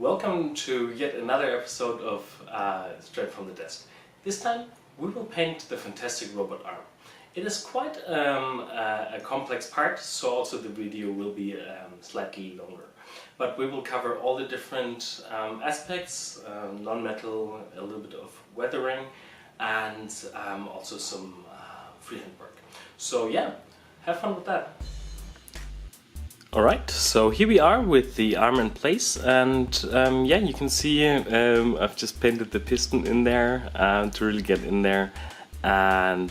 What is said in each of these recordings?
Welcome to yet another episode of Straight from the Desk. This time we will paint the fantastic robot arm. It is quite a complex part, so also the video will be slightly longer. But we will cover all the different aspects, non-metal, a little bit of weathering, and also some freehand work. So yeah, have fun with that. Alright, so here we are with the arm in place, and yeah, you can see I've just painted the piston in there to really get in there, and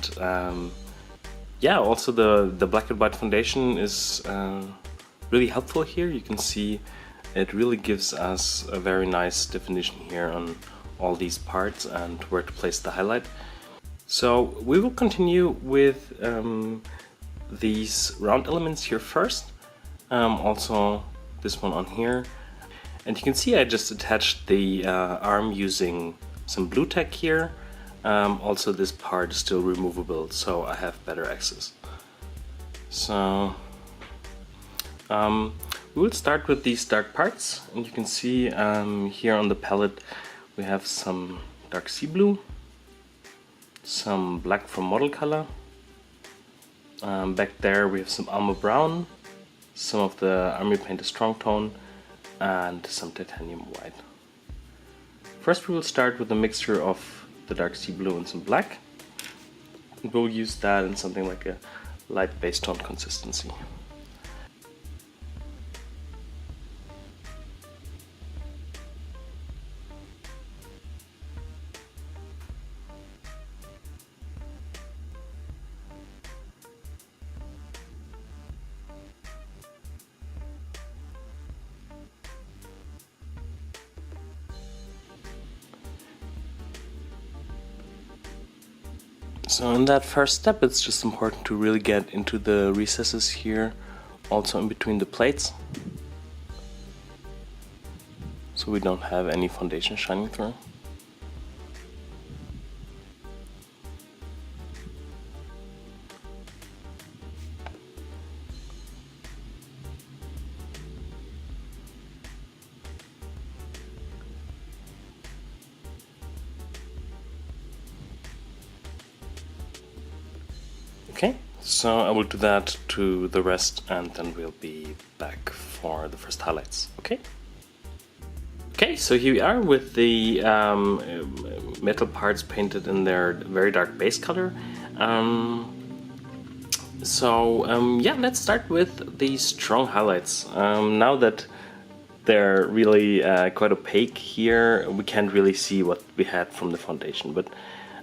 yeah, also the black and white foundation is really helpful here. You can see it really gives us a very nice definition here on all these parts and where to place the highlight. So we will continue with these round elements here first. Also this one on here, and you can see I just attached the arm using some blue tack here. Also this part is still removable, so I have better access. So we will start with these dark parts, and you can see here on the palette we have some dark sea blue, some black from model color, back there we have some armor brown, some of the army paint is strong tone, and some titanium white. First we will start with a mixture of the dark sea blue and some black. And we'll use that in something like a light base tone consistency. So in that first step, it's just important to really get into the recesses here, also in between the plates, so we don't have any foundation shining through. Okay, so I will do that to the rest, and then we'll be back for the first highlights. Okay? Okay, so here we are with the metal parts painted in their very dark base color. Yeah, let's start with the strong highlights. Now that they're really quite opaque here, we can't really see what we had from the foundation. But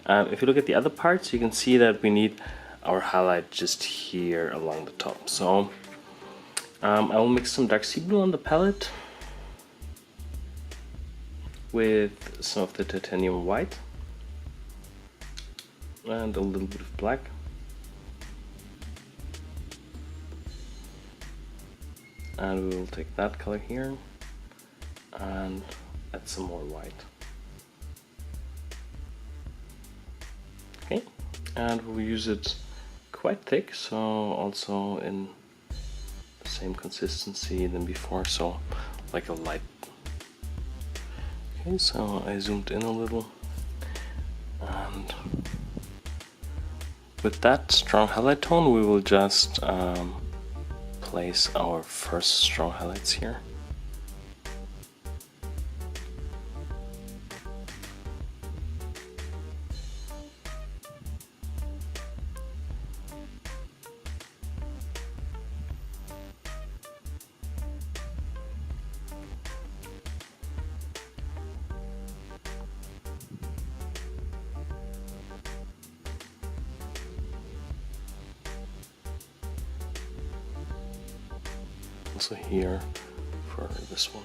if you look at the other parts, you can see that we need our highlight just here along the top. So I will mix some dark sea blue on the palette with some of the titanium white and a little bit of black. And we will take that color here and add some more white. Okay, and we'll use it quite thick, so also in the same consistency than before, so like a light. Okay, so I zoomed in a little, and with that strong highlight tone we will just place our first strong highlights here. Also here for this one.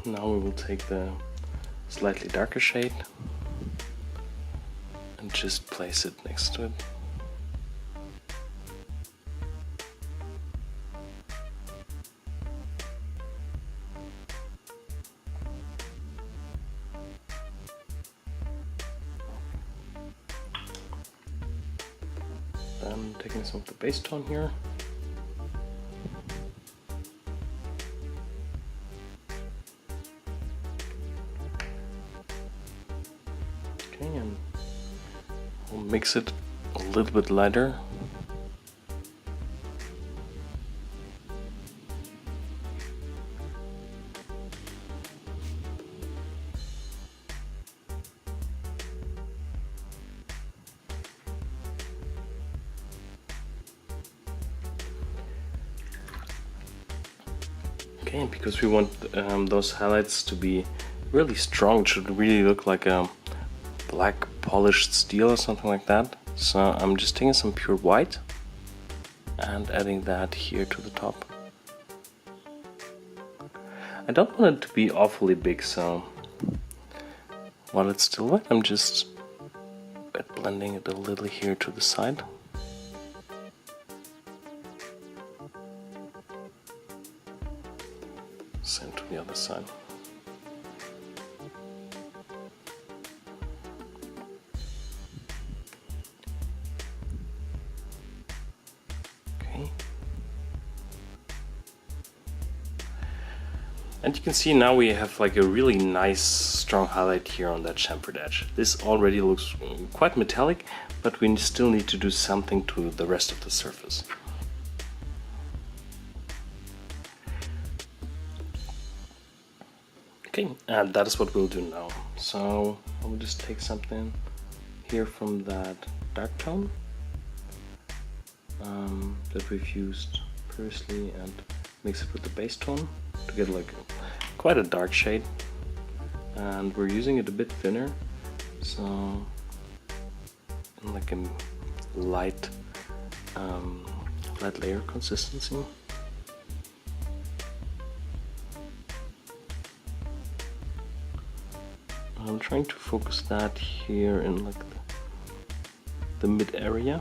Now we will take the slightly darker shade and just place it next to it. Then taking some of the base tone here. Okay, and we'll mix it a little bit lighter. Okay, and because we want those highlights to be really strong, it should really look like a black polished steel or something like that. So I'm just taking some pure white and adding that here to the top. I don't want it to be awfully big, so while it's still wet, I'm just blending it a little here to the side. Same to the other side. Okay. And you can see now we have like a really nice strong highlight here on that chamfered edge. This already looks quite metallic, but we still need to do something to the rest of the surface. Okay, and that is what we'll do now. So I will just take something here from that dark tone that we've used previously and mix it with the base tone to get like quite a dark shade. And we're using it a bit thinner, so in like a light layer consistency. I'm trying to focus that here in like the mid area.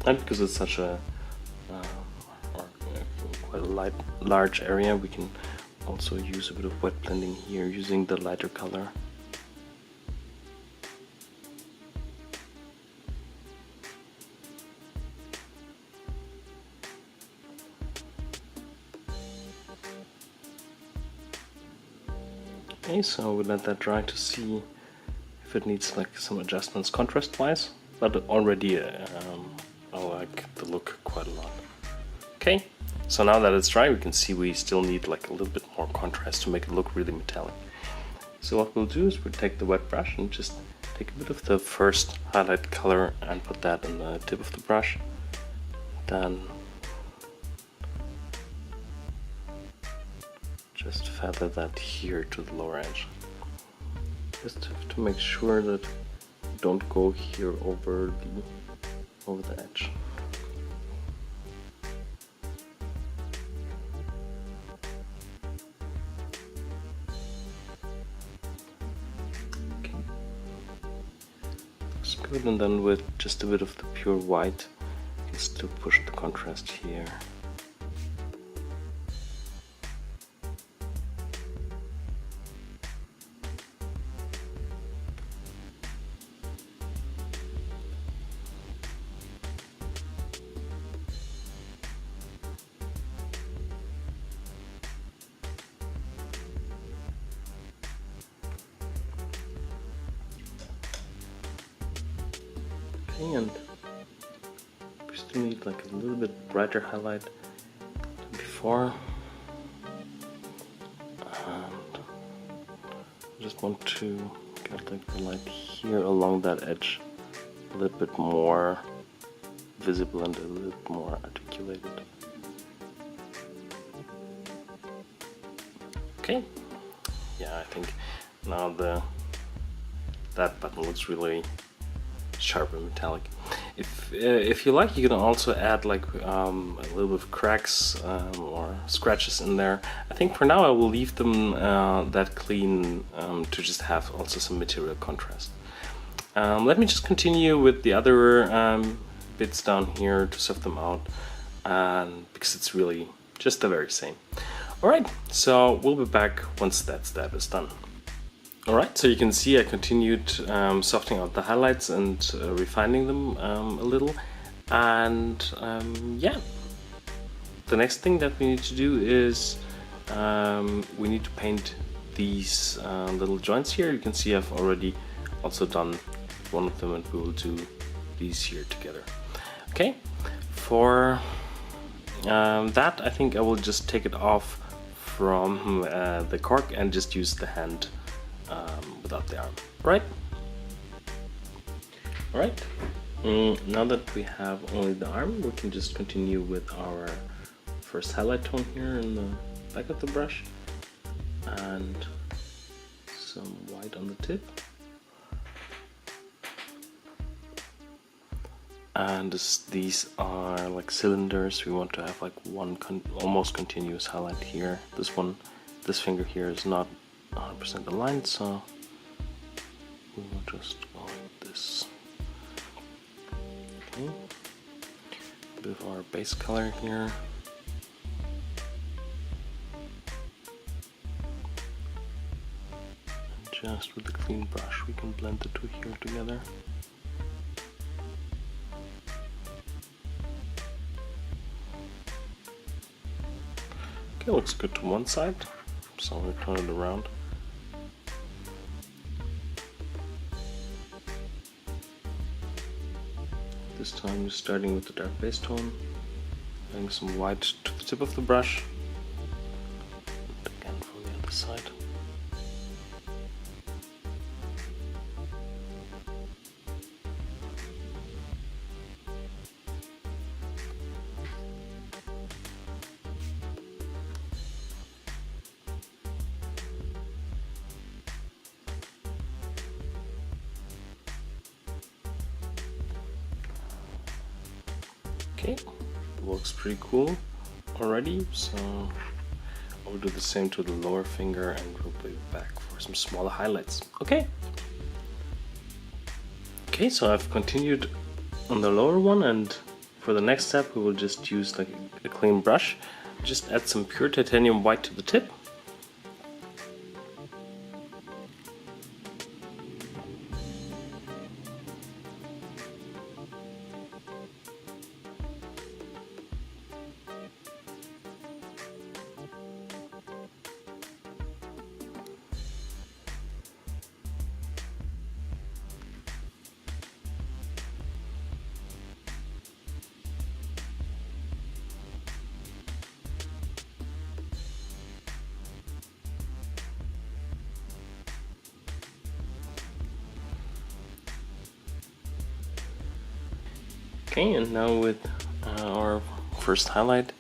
And because it's such a quite a large area, we can also use a bit of wet blending here using the lighter color. Okay, so we'll let that dry to see if it needs like some adjustments contrast wise, but already I like the look quite a lot. Okay, so now that it's dry, we can see we still need like a little bit more contrast to make it look really metallic. So what we'll do is we'll take the wet brush and just take a bit of the first highlight color and put that in the tip of the brush. Then just feather that here to the lower edge. Just have to make sure that you don't go here over the edge. Okay. Looks good, and then with just a bit of the pure white, you can still push the contrast here. Okay, and we still need like a little bit brighter highlight than before. And I just want to get like the light here along that edge a little bit more visible and a little bit more articulated. Okay, yeah, I think now that button looks really sharp and metallic. If if you like, you can also add like a little bit of cracks or scratches in there. I think for now I will leave them that clean to just have also some material contrast. Let me just continue with the other bits down here to soft them out, because it's really just the very same. Alright, so we'll be back once that step is done. Alright, so you can see I continued softening out the highlights and refining them a little. And yeah, the next thing that we need to do is we need to paint these little joints here. You can see I've already also done one of them, and we will do these here together. Okay, for that I think I will just take it off from the cork and just use the hand without the arm. Right? Alright, now that we have only the arm, we can just continue with our first highlight tone here in the back of the brush and some white on the tip. And these are like cylinders. We want to have like one almost continuous highlight here. This finger here is not 100% aligned, so we will just go like this. Okay, a bit of our base color here. And just with a clean brush, we can blend the two here together. Okay, looks good to one side, so we turn it around. This time we're starting with the dark base tone, adding some white to the tip of the brush, and again from the other side. Okay, looks pretty cool already, so I'll do the same to the lower finger and we'll be back for some smaller highlights. Okay, so I've continued on the lower one, and for the next step we will just use like a clean brush, just add some pure titanium white to the tip. Okay, and now with our first highlight,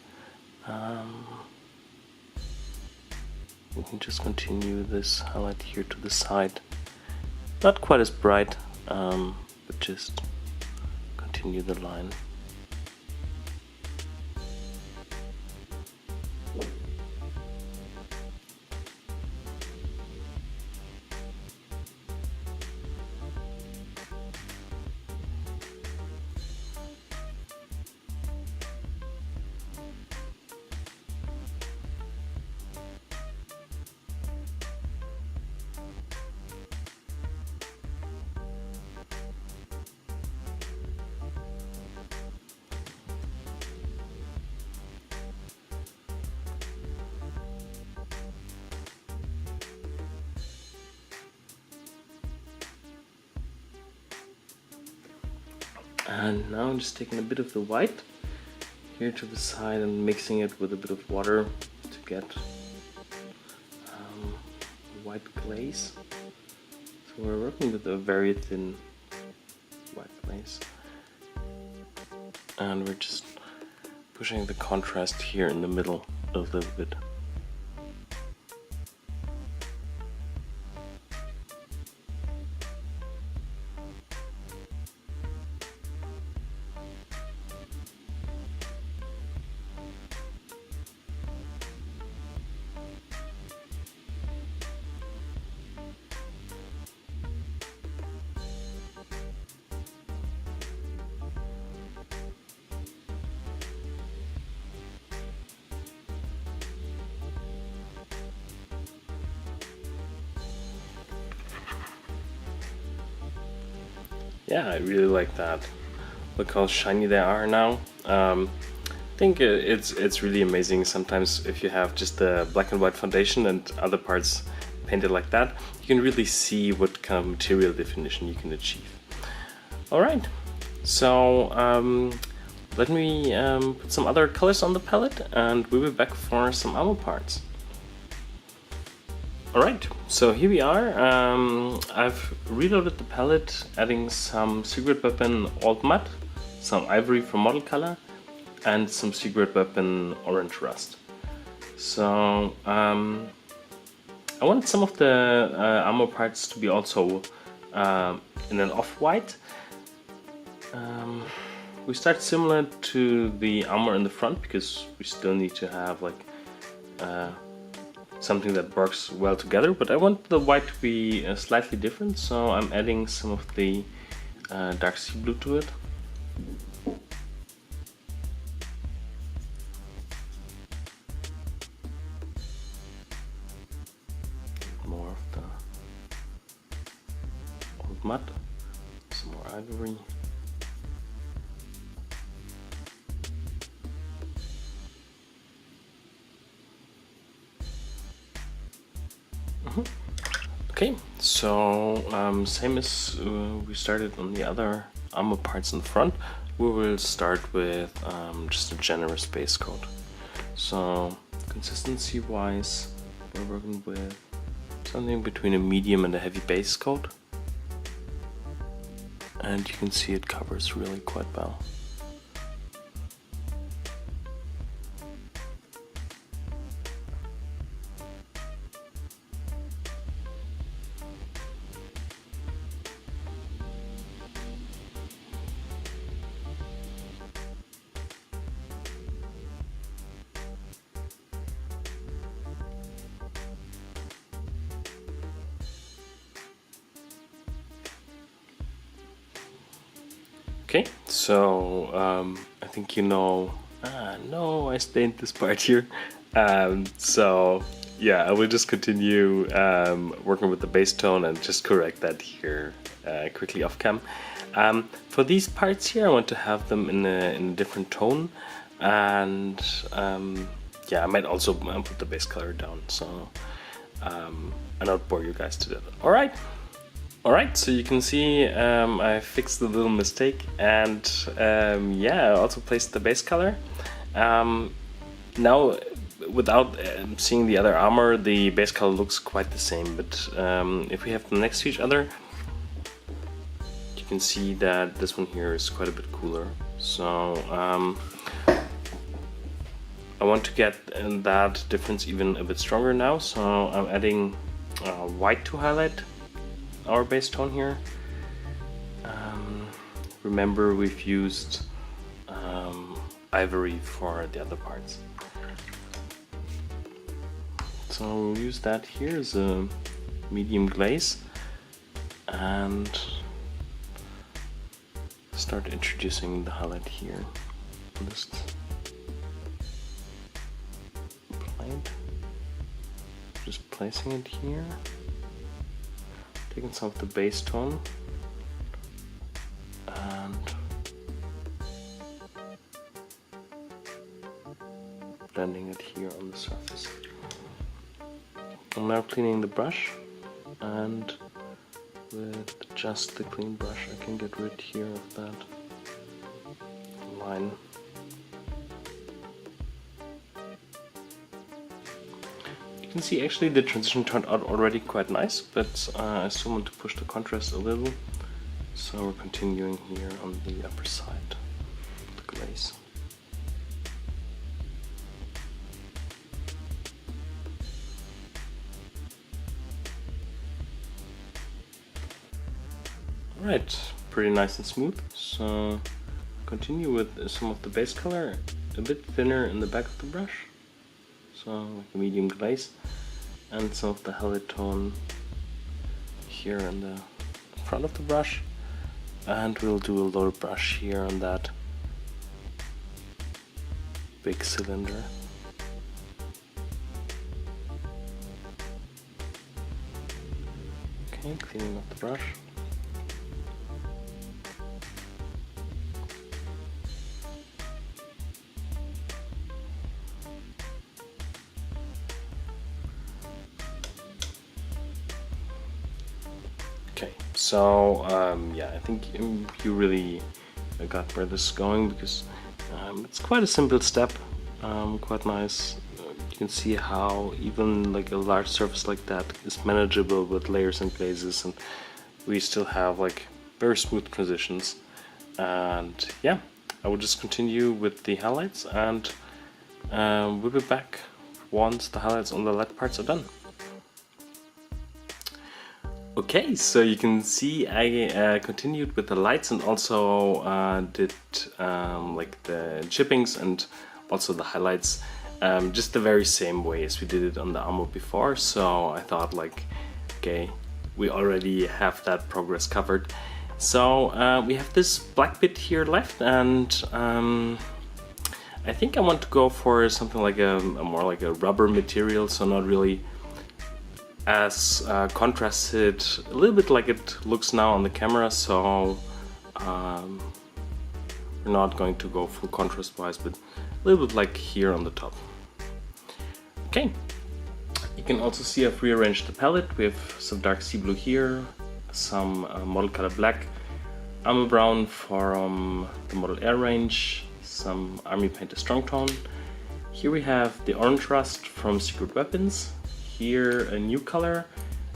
we can just continue this highlight here to the side. Not quite as bright, but just continue the line. And now I'm just taking a bit of the white here to the side and mixing it with a bit of water to get white glaze. So we're working with a very thin white glaze, and we're just pushing the contrast here in the middle a little bit. Yeah, I really like that. Look how shiny they are now. I think it's really amazing sometimes if you have just a black and white foundation and other parts painted like that, you can really see what kind of material definition you can achieve. Alright, so let me put some other colors on the palette and we'll be back for some ammo parts. Alright, so here we are. I've reloaded the palette, adding some secret weapon old mud, some ivory for model color, and some secret weapon orange rust. So I wanted some of the ammo parts to be also in an off-white. We start similar to the armor in the front because we still need to have like something that works well together, but I want the white to be slightly different, so I'm adding some of the dark sea blue to it. More of the old mud, some more ivory. Okay, so same as we started on the other armor parts in the front, we will start with just a generous base coat. So consistency wise, we're working with something between a medium and a heavy base coat, and you can see it covers really quite well. Okay, so I think you know. No, I stained this part here. So yeah, I will just continue working with the base tone and just correct that here quickly off cam. For these parts here, I want to have them in a different tone, and yeah, I might also put the base color down, so I'll not bore you guys to death. All right. Alright, so you can see I fixed the little mistake, and yeah, I also placed the base color. Now, without seeing the other armor, the base color looks quite the same, but if we have them next to each other, you can see that this one here is quite a bit cooler. So I want to get that difference even a bit stronger now, so I'm adding white to highlight our base tone here. Remember, we've used ivory for the other parts, so we'll use that here as a medium glaze and start introducing the highlight here. Just placing it here, taking some of the base tone and blending it here on the surface. I'm now cleaning the brush, and with just the clean brush I can get rid here of that line. You can see actually the transition turned out already quite nice, but I still want to push the contrast a little, so we're continuing here on the upper side of the glaze. Alright, pretty nice and smooth, so continue with some of the base color, a bit thinner in the back of the brush, so like a medium glaze, and some of the highlight tone here in the front of the brush, and we'll do a lower brush here on that big cylinder. Okay, cleaning up the brush. So yeah, I think you really got where this is going, because it's quite a simple step, quite nice. You can see how even like a large surface like that is manageable with layers and glazes, and we still have like very smooth transitions. And yeah, I will just continue with the highlights, and we'll be back once the highlights on the LED parts are done. Okay, so you can see I continued with the lights, and also did like the chippings and also the highlights, just the very same way as we did it on the armor before. So I thought like, okay, we already have that progress covered. So we have this black bit here left, and I think I want to go for something like a more like a rubber material, so not really as contrasted, a little bit like it looks now on the camera. So we're not going to go full contrast wise, but a little bit like here on the top. Okay, you can also see I've rearranged the palette with some dark sea blue here, some model color black, armor brown from the Model Air range, some army painted strong tone. Here we have the orange rust from Secret Weapons. Here a new color,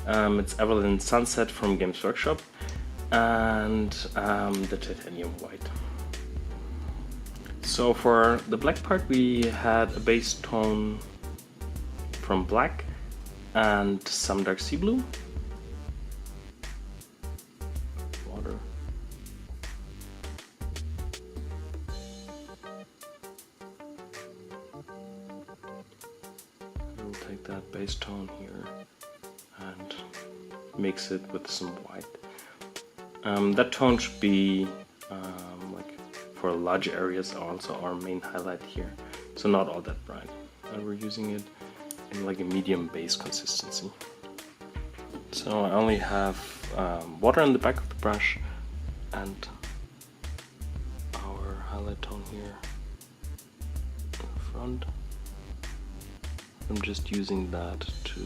it's Evelyn Sunset from Games Workshop, and the titanium white. So for the black part we had a base tone from black and some dark sea blue. Water. We'll take that base tone here and mix it with some white. That tone should be like for large areas, also our main highlight here, so not all that bright. And we're using it in like a medium base consistency. So I only have water on the back of the brush and our highlight tone here in the front. I'm just using that to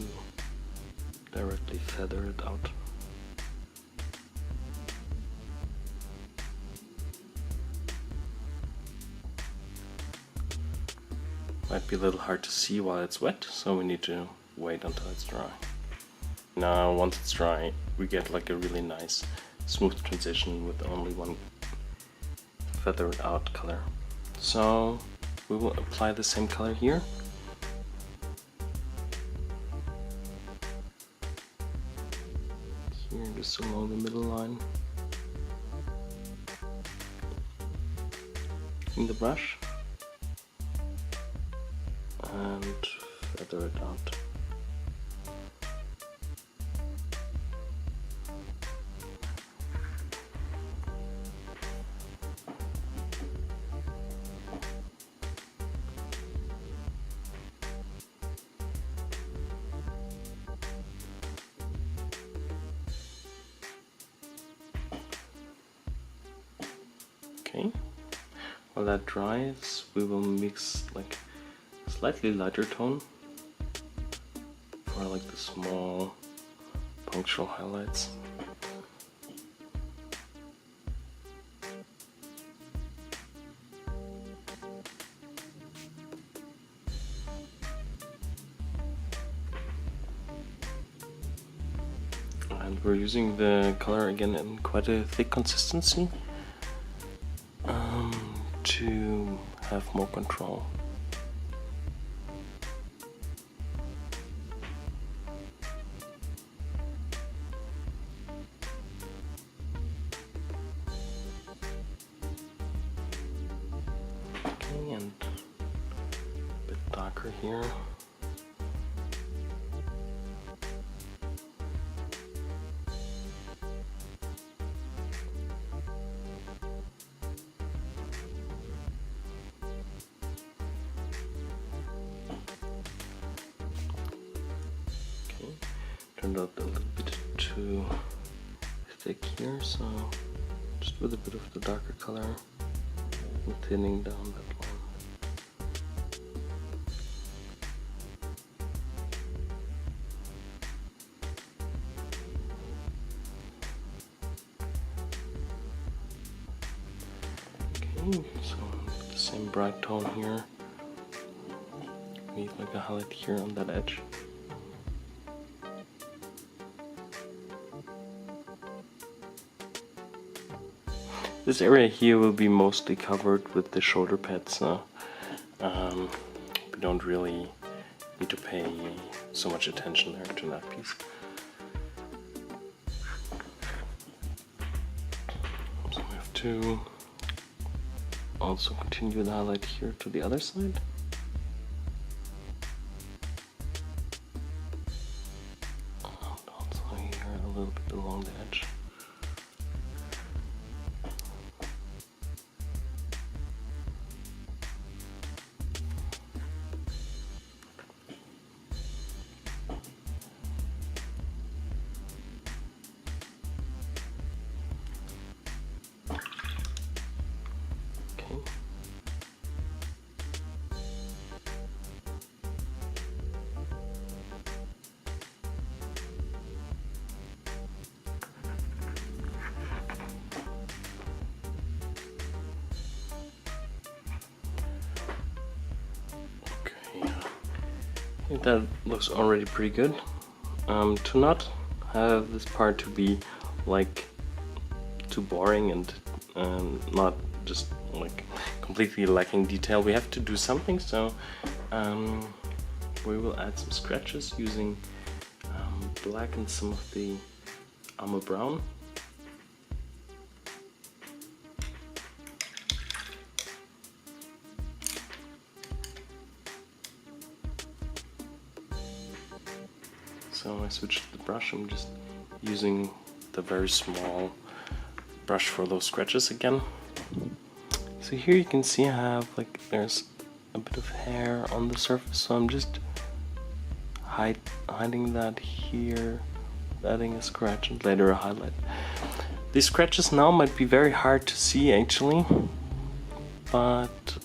directly feather it out. Might be a little hard to see while it's wet, so we need to wait until it's dry. Now once it's dry, we get like a really nice smooth transition with only one feathered out color. So we will apply the same color here. Here, just along the middle line. In the brush. And feather it out. Okay, while that dries, we will mix like slightly lighter tone for like the small punctual highlights. And we're using the color again in quite a thick consistency to have more control. Okay, and a bit darker here. Turned out a little bit too thick here, so just with a bit of the darker color and thinning down that line. Okay, so the same bright tone here. Need like a highlight here on that edge. This area here will be mostly covered with the shoulder pads, so we don't really need to pay so much attention there to that piece. So we have to also continue the highlight here to the other side. And also here a little bit along the edge. I think that looks already pretty good. To not have this part to be like too boring and not just like completely lacking detail, we have to do something. So we will add some scratches using black and some of the armor brown. So I switched the brush. I'm just using the very small brush for those scratches again. So here you can see I have like there's a bit of hair on the surface, so I'm just hiding that here, adding a scratch and later a highlight. These scratches now might be very hard to see actually, but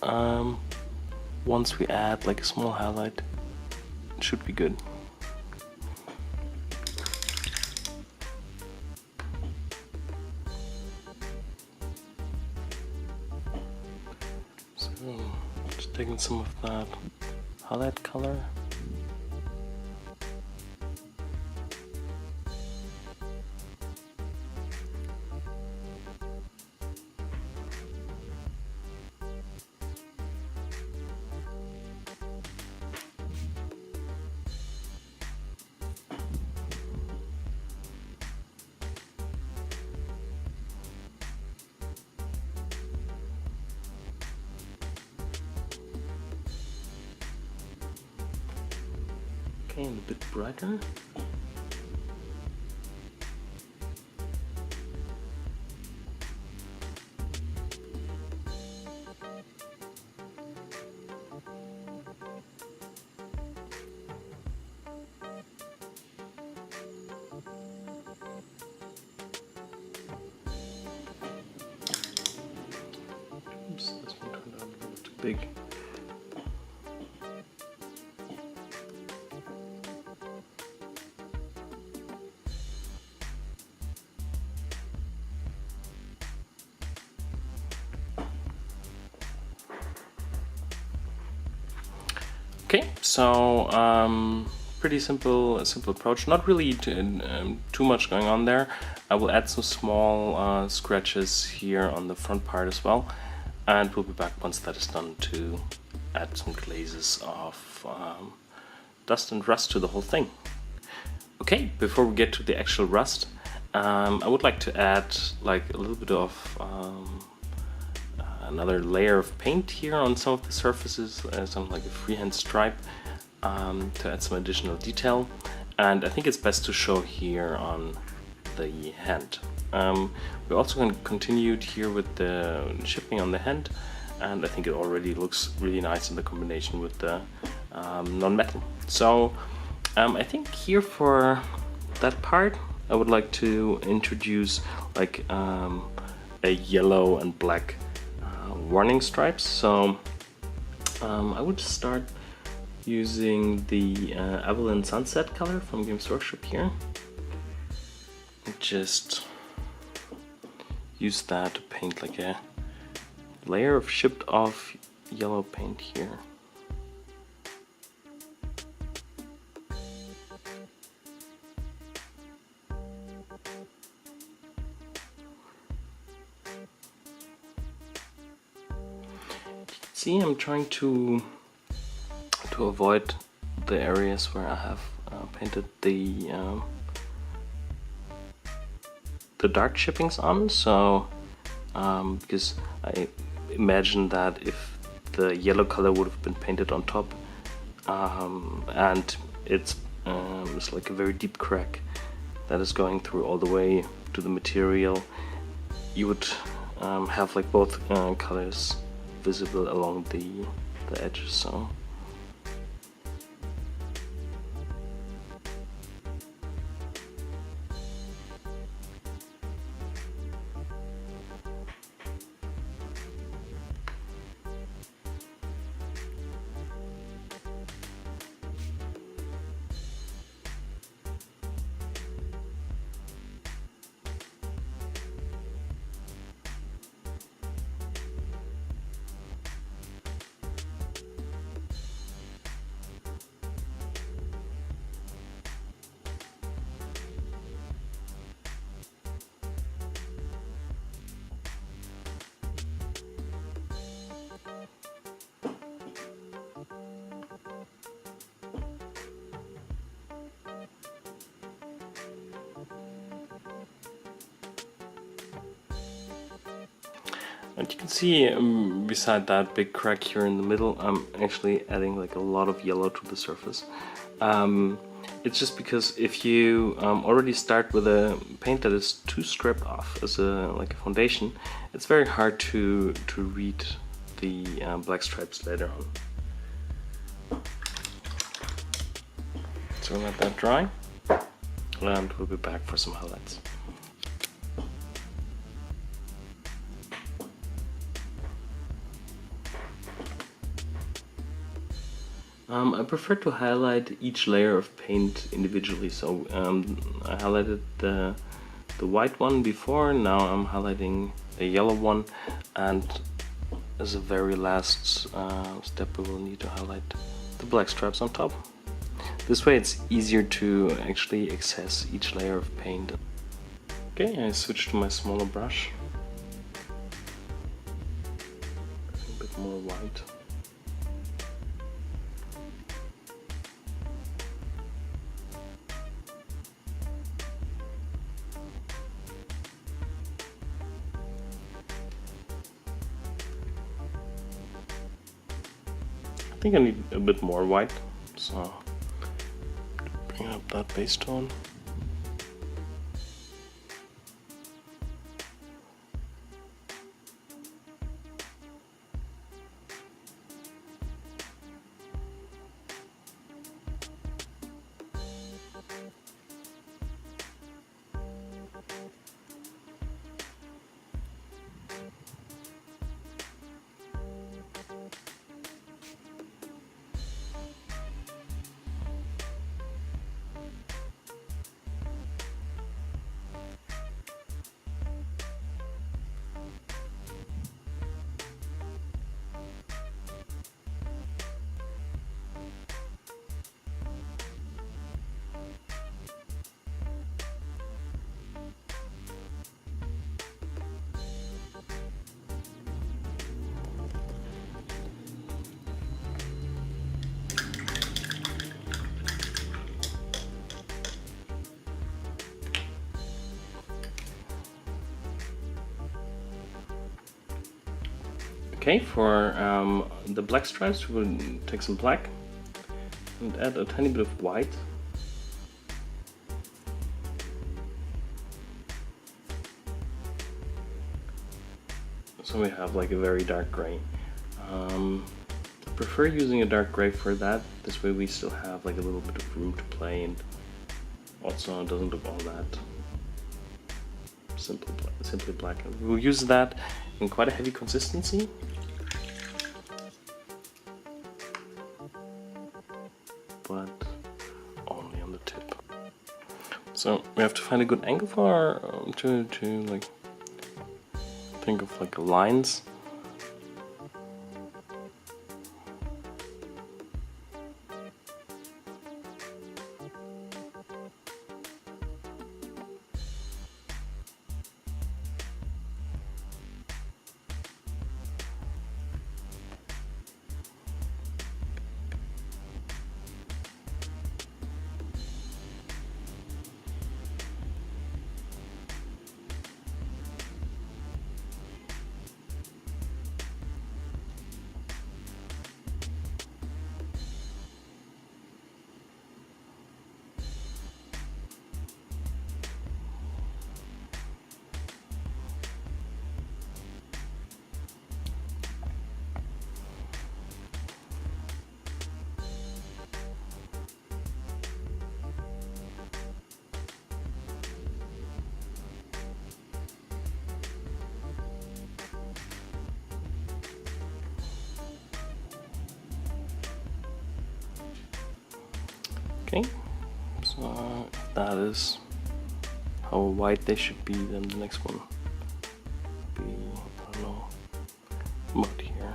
once we add like a small highlight, it should be good. Just taking some of that highlight color. And a bit brighter. Oops, this one turned out a little too big. Okay, so pretty simple approach. Not really too much going on there. I will add some small scratches here on the front part as well, and we'll be back once that is done to add some glazes of dust and rust to the whole thing. Okay, before we get to the actual rust, I would like to add like a little bit of another layer of paint here on some of the surfaces, something like a freehand stripe, to add some additional detail. And I think it's best to show here on the hand. We're also going to continue here with the chipping on the hand, and I think it already looks really nice in the combination with the non-metal. So I think here for that part I would like to introduce like a yellow and black warning stripes. So I would start using the Avalon Sunset color from Games Workshop here. Just use that to paint like a layer of chipped off yellow paint here. See, I'm trying to avoid the areas where I have painted the dark chippings on, so because I imagine that if the yellow color would have been painted on top and it's like a very deep crack that is going through all the way to the material, you would have like both colors visible along the edges. So and you can see beside that big crack here in the middle, I'm actually adding like a lot of yellow to the surface. It's just because if you already start with a paint that is too scraped off as like a foundation, it's very hard to read the black stripes later on. So let that dry, and we'll be back for some highlights. I prefer to highlight each layer of paint individually, so I highlighted the white one before, now I'm highlighting the yellow one, and as a very last step we will need to highlight the black stripes on top. This way it's easier to actually access each layer of paint. Okay, I switched to my smaller brush, a bit more white. I think I need a bit more white, so bring up that base tone. Okay, for the black stripes we will take some black and add a tiny bit of white. So we have like a very dark gray. I prefer using a dark gray for that, this way we still have like a little bit of room to play, and also it doesn't look all that simply black. We'll use that in quite a heavy consistency. But only on the tip. So we have to find a good angle for to like think of like lines. Okay, so if that is how wide they should be, then the next one would be, I don't know, about here.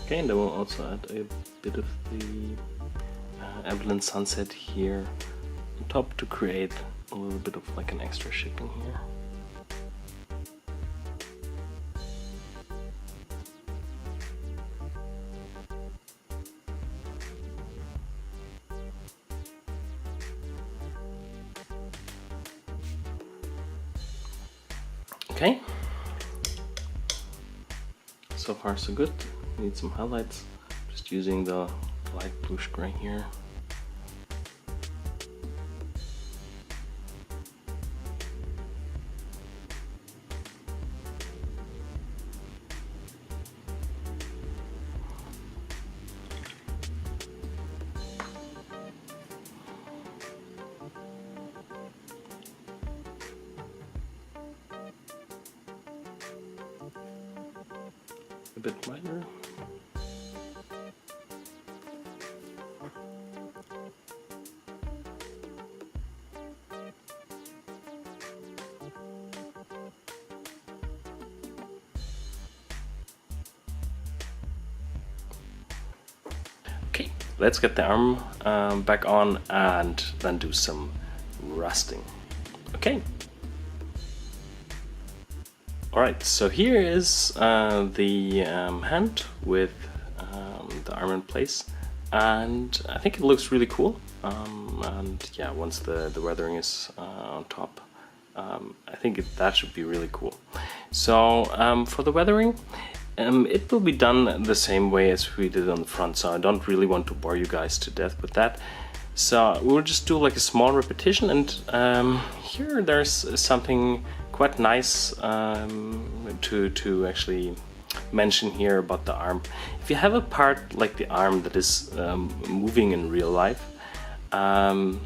Okay, and then we'll also add a bit of the Evelyn sunset here on top to create a little bit of like an extra shipping here. Okay, so far so good. Need some highlights, just using the light bluish gray here. A bit lighter. Okay, let's get the arm back on and then do some rusting. Okay. Alright, so here is the hand with the arm in place, and I think it looks really cool. And yeah, once the weathering is on top, I think that should be really cool. So for the weathering, it will be done the same way as we did on the front, so I don't really want to bore you guys to death with that. So we'll just do like a small repetition, and here there's something quite nice to actually mention here about the arm. If you have a part like the arm that is moving in real life, and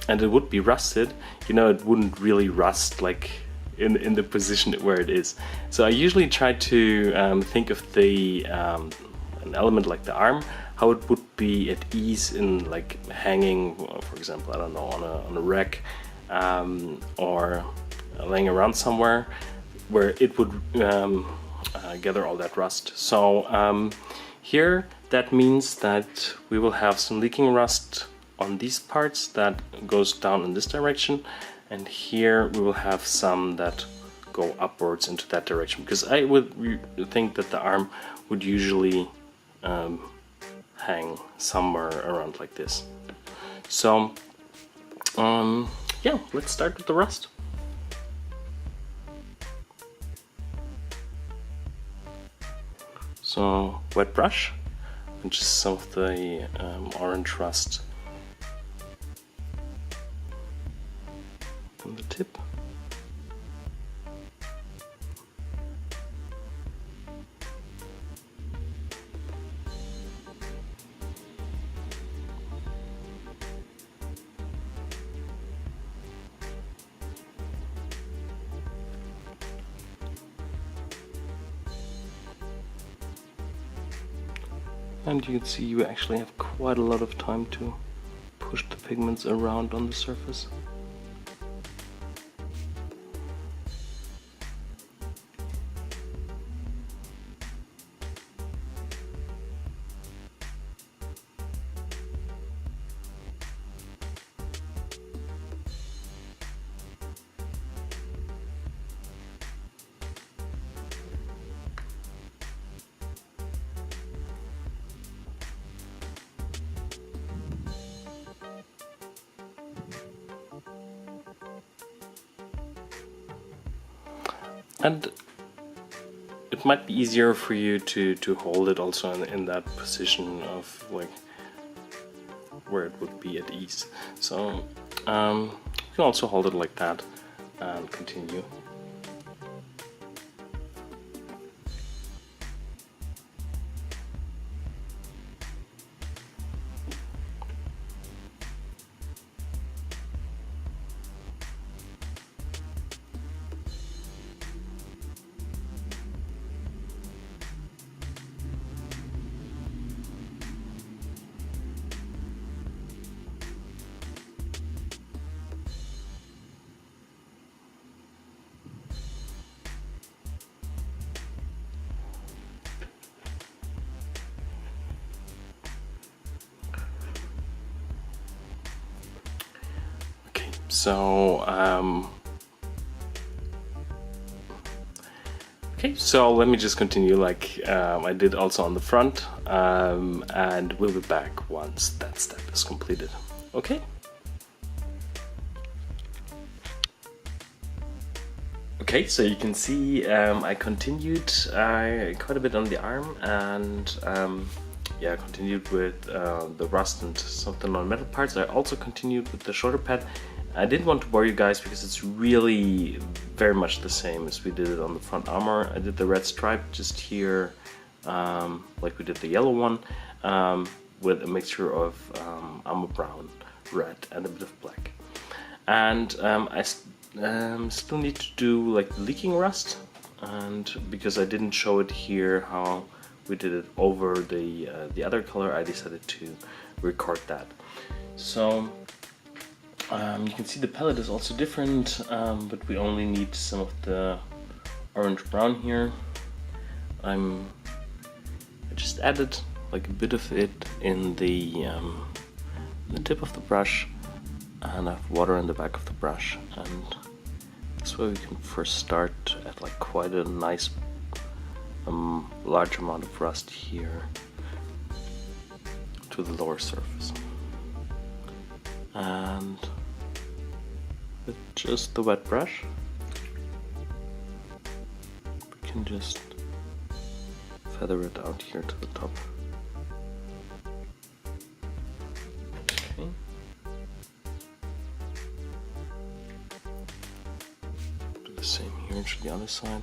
it would be rusted, you know, it wouldn't really rust like in the position where it is. So I usually try to think of the an element like the arm, how it would be at ease in like hanging, for example, I don't know, on a rack, or laying around somewhere where it would gather all that rust. So here that means that we will have some leaking rust on these parts that goes down in this direction, and here we will have some that go upwards into that direction, because I would think that the arm would usually hang somewhere around like this. So yeah, let's start with the rust. So wet brush, and just some of the orange rust on the tip. And you can see you actually have quite a lot of time to push the pigments around on the surface. And it might be easier for you to hold it also in that position of like where it would be at ease. So you can also hold it like that and continue. So okay, so let me just continue like I did also on the front, and we'll be back once that step is completed. Okay. Okay, so you can see I continued quite a bit on the arm, and yeah, I continued with the rust and some of the non-metal parts. I also continued with the shoulder pad. I didn't want to bore you guys because it's really very much the same as we did it on the front armor. I did the red stripe just here, like we did the yellow one, with a mixture of armor brown, red, and a bit of black. And I still need to do like the leaking rust, and because I didn't show it here how we did it over the other color, I decided to record that. So you can see the palette is also different, but we only need some of the orange brown here. I just added like a bit of it in the tip of the brush, and I have water in the back of the brush, and this way we can first start at like quite a nice large amount of rust here to the lower surface. And with just the wet brush, we can just feather it out here to the top. Okay. Do the same here to the other side.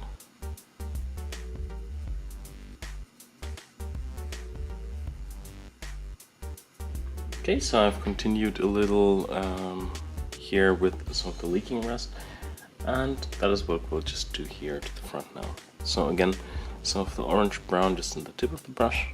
Okay, so I've continued a little here with some of the leaking rust, and that is what we'll just do here to the front now. So again, some of the orange brown just in the tip of the brush.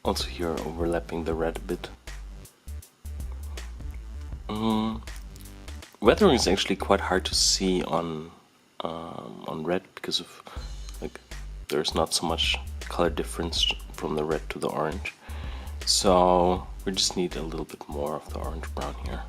Also here overlapping the red a bit. Weathering is actually quite hard to see on red because of like there's not so much color difference from the red to the orange. So we just need a little bit more of the orange brown here.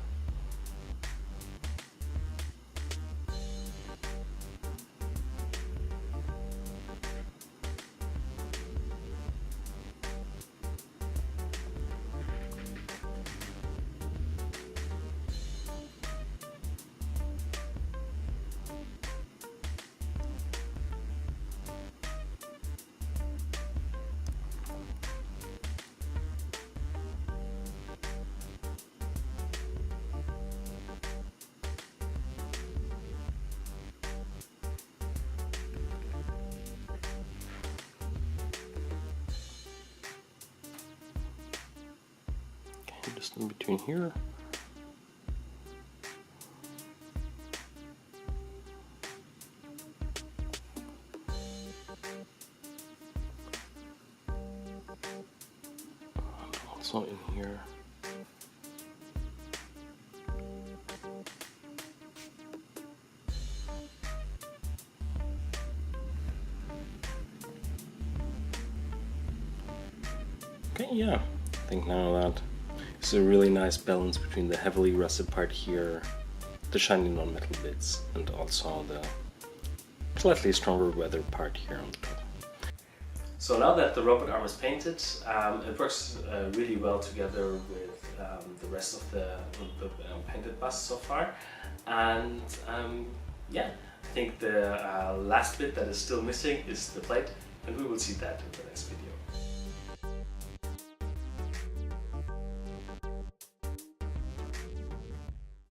Just in between here. also in here. Okay, yeah, I think now that it's a really nice balance between the heavily rusted part here, the shiny non-metal bits, and also the slightly stronger weather part here on the top. So now that the robot arm is painted, it works really well together with the rest of the painted bust so far. And yeah, I think the last bit that is still missing is the plate, and we will see that in the next video.